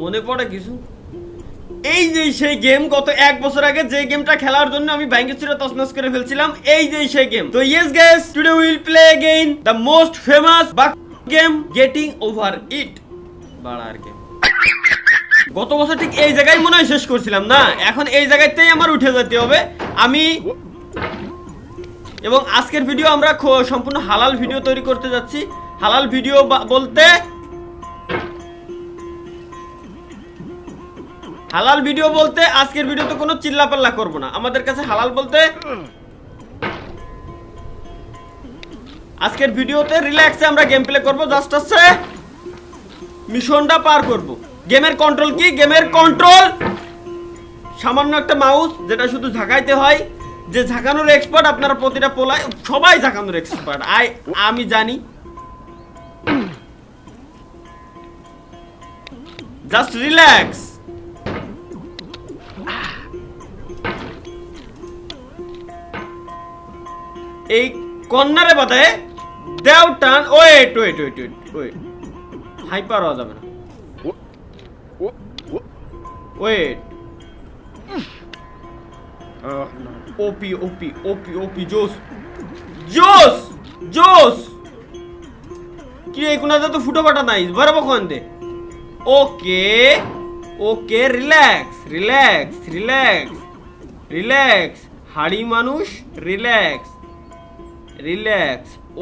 মনে পড়ে কিছু। এই যে সেই গেম গত 1 বছর আগে যে গেমটা খেলার জন্য আমি ভাঙ্গিচুরে তছনছ করে ফেলছিলাম, এই যে সেই গেম। তো yes guys, today we will play again the most famous bug game getting over it. বাড়ার গেম। গত বছর ঠিক এই জায়গায় মনে হয় শেষ করছিলাম না, এখন এই জায়গাতেই আমার উঠে যেতে হবে। আমি এবং আজকের ভিডিও আমরা সম্পূর্ণ হালাল ভিডিও তৈরি করতে যাচ্ছি। হালাল ভিডিও বলতে আজকের ভিডিওতে কোনো চিল্লাপাল্লা করব না। আমাদের কাছে হালাল বলতে আজকের ভিডিওতে রিল্যাক্সে আমরা গেম প্লে করব, জাস্ট আছে মিশনটা পার করব। গেমের কন্ট্রোল কি? গেমের কন্ট্রোল সামান্য একটা মাউস, যেটা শুধু ঝাঁকাইতে হয়। যে ঝাঁকানোর এক্সপার্ট আপনারা প্রতিটা পোলায়, সবাই ঝাঁকানোর এক্সপার্ট, আমি জানি। Just relax. এই কর্নারে বাদায় দেও টান। ওয়েট, হাইপার হওয়া যাবে না। ওয়েট, ওপি জোস কি এই কোনাতে তো ফুটো ফাটা নাই, বরাবর কোন দে। ওকে রিল্যাক্স হাড়ি মানুষ, রিল্যাক্স।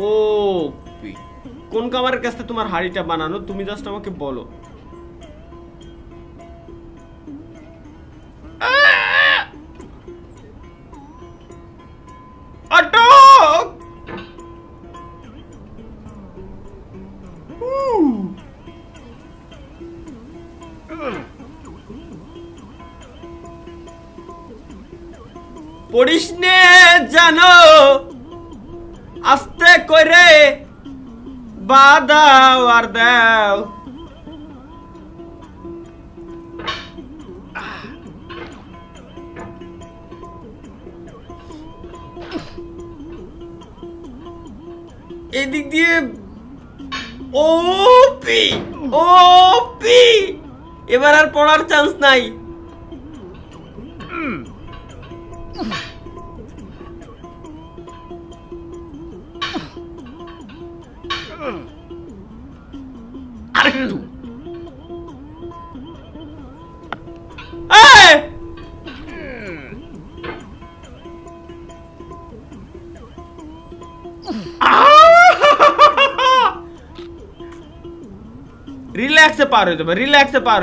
ওপি কোন কামারের কাছে তোমার হাড়িটা বানানো, তুমি জাস্ট আমাকে বলো। আটক! পড়িস নে জানো, আস্তে করে বাদাও আর দাও। এদিক দিয়ে ওপি এবার আর পড়ার চান্স নাই। আরেকটু রিল্যাক্সে পার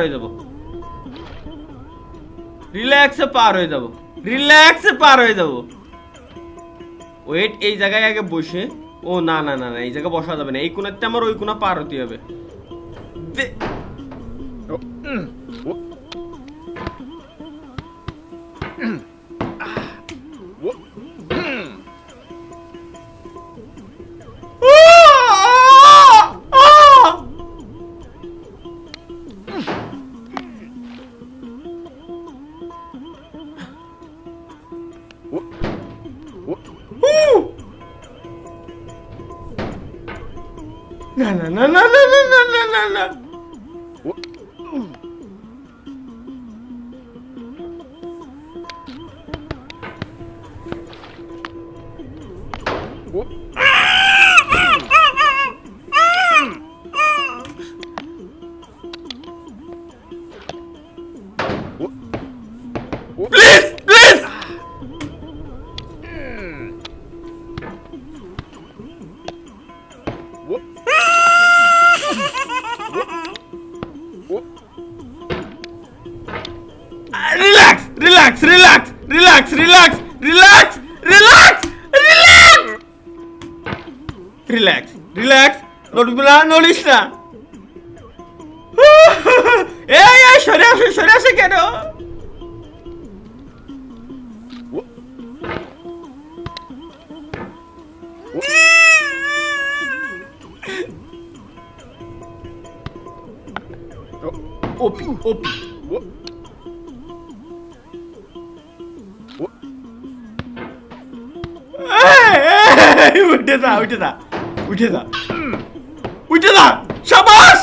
হয়ে যাবো। ওয়েট, এই জায়গায় আগে বসে। ও না, এই জায়গায় বসা যাবে না। এই কোণাতে আমার ওই কোণা পার হতে হবে। না। Please! রিল্যাক্স। নড়িস না। এই সরে আসে কেন? ওপি উঠে যা। শাবাশ!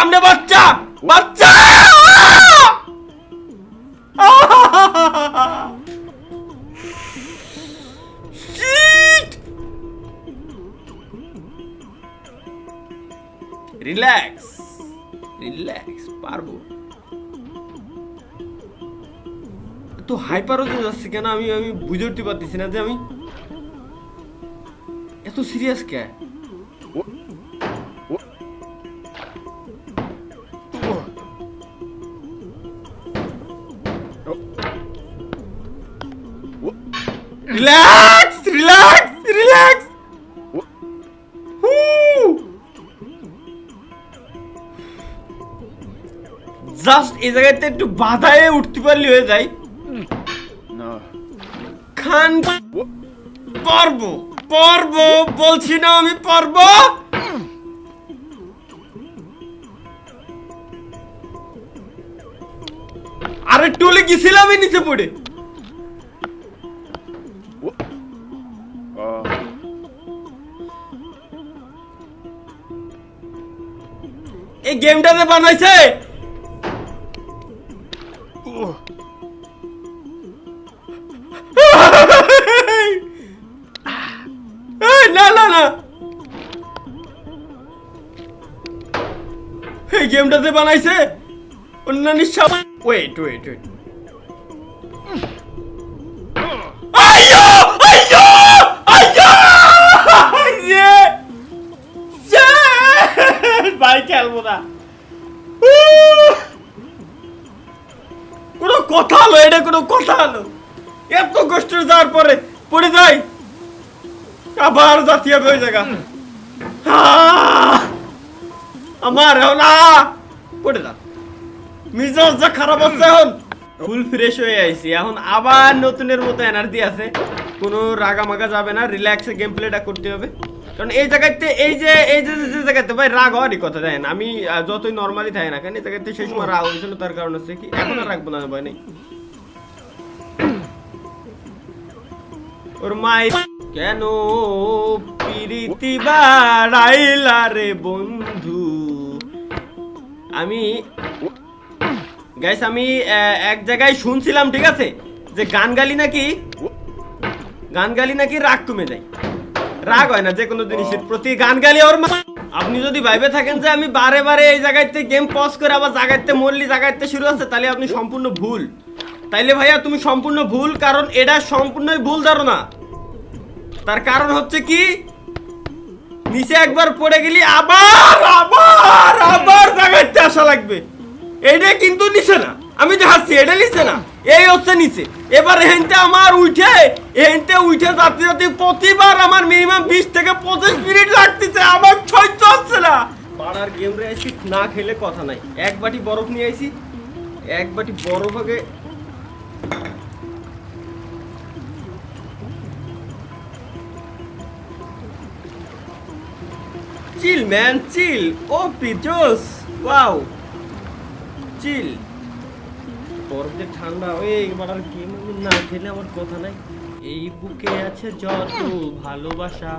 সামনে বাচ্চা বাচ্চা রিল্যাক্স রিল্যাক্স, পারবো। তো হাইপারও যাচ্ছে কেন, আমি বুঝে উঠতে পারতেছি না যে আমি এত সিরিয়াস কে। Relax relax relax. জাস্ট এই জায়গাতে একটু বাধায় উঠতে পারলে হয়ে যায়। খান পারবো পারবো বলছি না আমি পারবো। আরে টলে গেছিলাম নিচে পড়ে। এই গেমটাতে বানাইছে না না না, এই গেমটাতে বানাইছে অন্যান্য সব। ওয়েট ওয়েট ওয়েট, আইয়ো আইয়ো আইয়ো ভাই খেলবো না। কোনো কথা হলো, এটা কোনো কথা হলো? এত কষ্ট যাওয়ার পরে পড়ে যাই, আবার জাতীয় হয়ে জায়গা আমার এখন পড়ে যা। মিজাজ যা খারাপ হচ্ছে, এখন ফুল ফ্রেশ হয়ে আইছি, এখন আবার নতুনের মতো এনার্জি আছে। কোনো রাগামাগা যাবে না, রিল্যাক্সে গেম প্লেটা করতে হবে। কারণ এই জায়গাতে এই যে জায়গাতে ভাই রাগ হওয়ারই কথা, দেখেন আমি যতই নর্মালি থাকে না কেন এই জায়গাতে সেই সময় রাগ হয়েছিল, তার কারণ হচ্ছে কি এখন আর রাখবো না, ভয় নেই। ওর মাই কেন প্রীতি বাড়াইলা রে বন্ধু। আমি গাইস আমি এক জায়গায় শুনছিলাম, ঠিক আছে, যে গান গালি নাকি রাগ কমে যায়। রাগ হয় না যে কোনো জিনিসের প্রতি, গান গালি ওর। আপনি যদি ভাইবে থাকেন যে আমি বারে বারে এই জায়গাতে গেম পজ করে আবার জায়গাতে মরলি জায়গাতে শুরু হচ্ছে, তাহলে আপনি সম্পূর্ণ ভুল। তাইলে ভাইয়া তুমি সম্পূর্ণ ভুল, কারণ এটা সম্পূর্ণই ভুল ধারণা। তার কারণ হচ্ছে কি, নিচে একবার পড়ে গেলি আবার আবার আবার জায়গাতে আসা লাগবে। এইটা কিন্তু নিচে না, আমি দেখাচ্ছি এটা নিচে না, এই হচ্ছে নিচে। এবার এখানতে আমার উঠে যাতে প্রতিবার আমার মিনিমাম 20 থেকে 25 মিনিট লাগতেছে, আমার সহ্য হচ্ছে না। পাড়ার গেম রে আইছি, না খেলে কথা নাই। এক বাটি বরফ নিয়ে আইছি, এক বাটি বরফ আগে চিল ম্যান চিল, ও পিজোস ওয়াও চিল। বরফে ঠান্ডা হয়ে এবার আর গেম না খেলে আমার কথা নাই। এই বুকে আছে যত ভালোবাসা,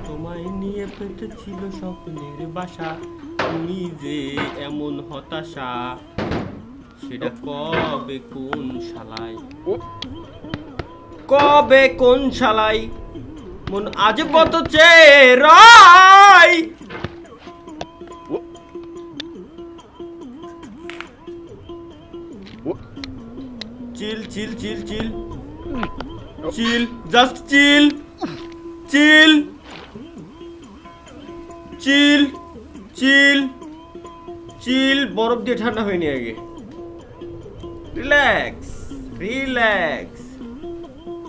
তোমায় নিয়ে পেতে ছিল স্বপ্নের বাসা, তুমি যে এমন হতাশা, সেটা কবে কোন শালায়, কবে কোন শালায় মন আজ কত চেরাই। চিল চিল চিল চিল চিল, জাস্ট চিল চিল চিল চিল চিল। বরফ দিয়ে ঠান্ডা হয়নি আগে। Relax relax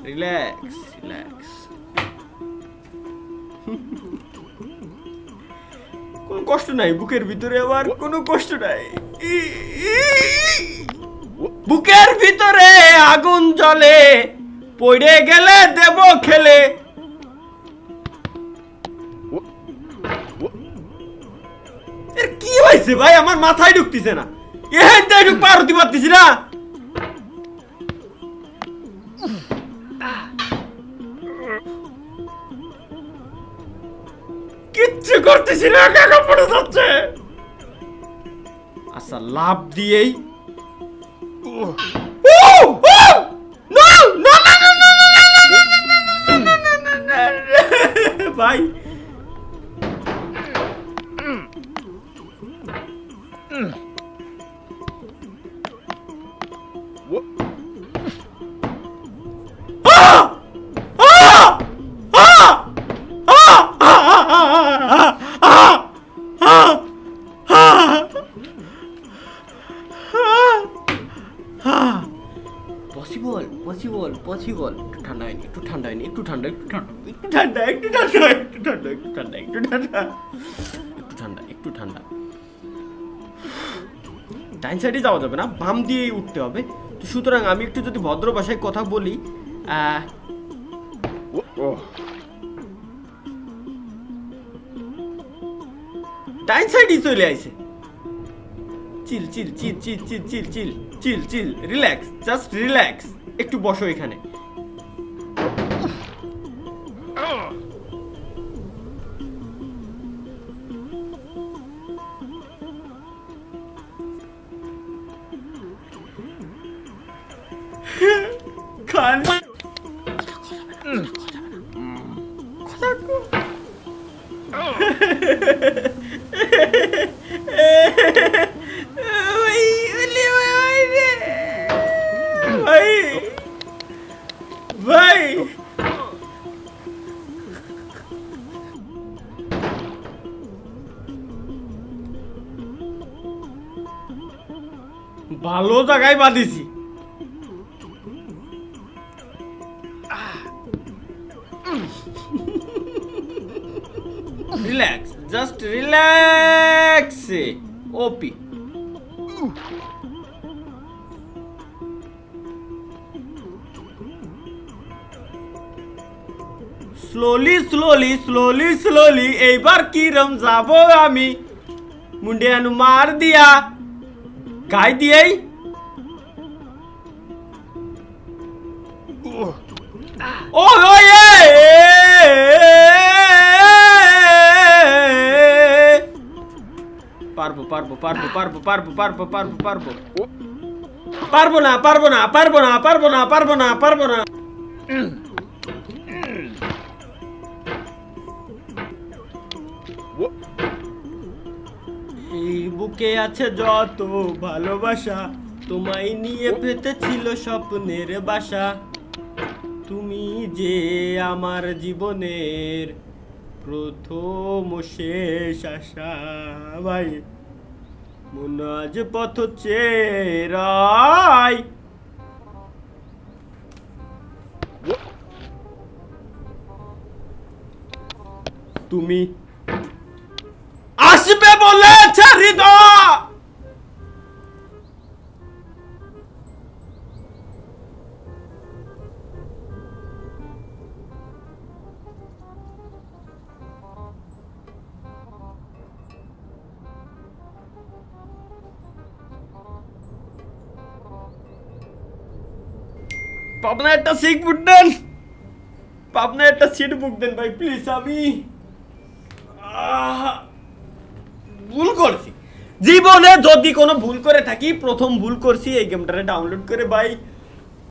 relax relax. কোনো কষ্ট নাই বুকের ভিতরে, আবার কোনো কষ্ট নাই। বুকের ভিতরে আগুন জ্বলে, পড়ে গেলে দেব খেলে। এর কি হয়েছে ভাই, আমার মাথায় ঢুকতেছে না, এখানটাই ঢুক পারতে পারতেছি না। কিচ্ছু করতেছি না, কাকা পড়ে যাচ্ছে। আচ্ছা লাভ দিয়েই ভাই পসিবল পসিবল পসিবল একটু ঠান্ডা হয়নি একটু ঠান্ডা হয়নি একটু ঠান্ডা একটু ঠান্ডা একটু ঠান্ডা একটু ঠান্ডা একটু ঠান্ডা একটু ঠান্ডা একটু ঠান্ডা একটু ঠান্ডা একটু ঠান্ডা ডাইন সাইডে যাওয়া যাবে না বাম দিয়েই উঠতে হবে তো সুতরাং আমি একটু যদি ভদ্র ভাষায় কথা বলি ডাইন সাইডই চলে আইছে চিল চিল চিল চিল চিল চিল চিল চিল চিল রিল্যাক্স জাস্ট রিল্যাক্স একটু বসো এখানে খান ভাই ভালো জায়গায় বাঁধিছি রিল্যাক্স জাস্ট রিল্যাক্স ওপি স্লোলি স্লোলি স্লোলি স্লোলি এইবার কিরম যাব আমি মুন্ডিয়ানু মার দিয়া গাই দিয়েই ও পারবো পারবো পারবো পারবো পারবো পারবো পারবো পারবো পারবো না পারবো না পারবো না পারবো না পারবো না পারবো না এই বুকে আছে যত ভালোবাসা তোমায় নিয়ে পেতেছিল স্বপ্নের বাসা তুমি যে আমার জীবনের প্রথম শেষ আশা ভাই মন আজ পথ চেরাই তুমি আসবে বলেছে হৃদয় পাবনা একটা সিট বুক দেন পাবনা একটা সিট বুক দেন ভাই প্লিজ আমি ভুল করছি জীবনে যদি কোনো ভুল করে থাকি প্রথম ভুল করছি এই গেমটারে ডাউনলোড করে ভাই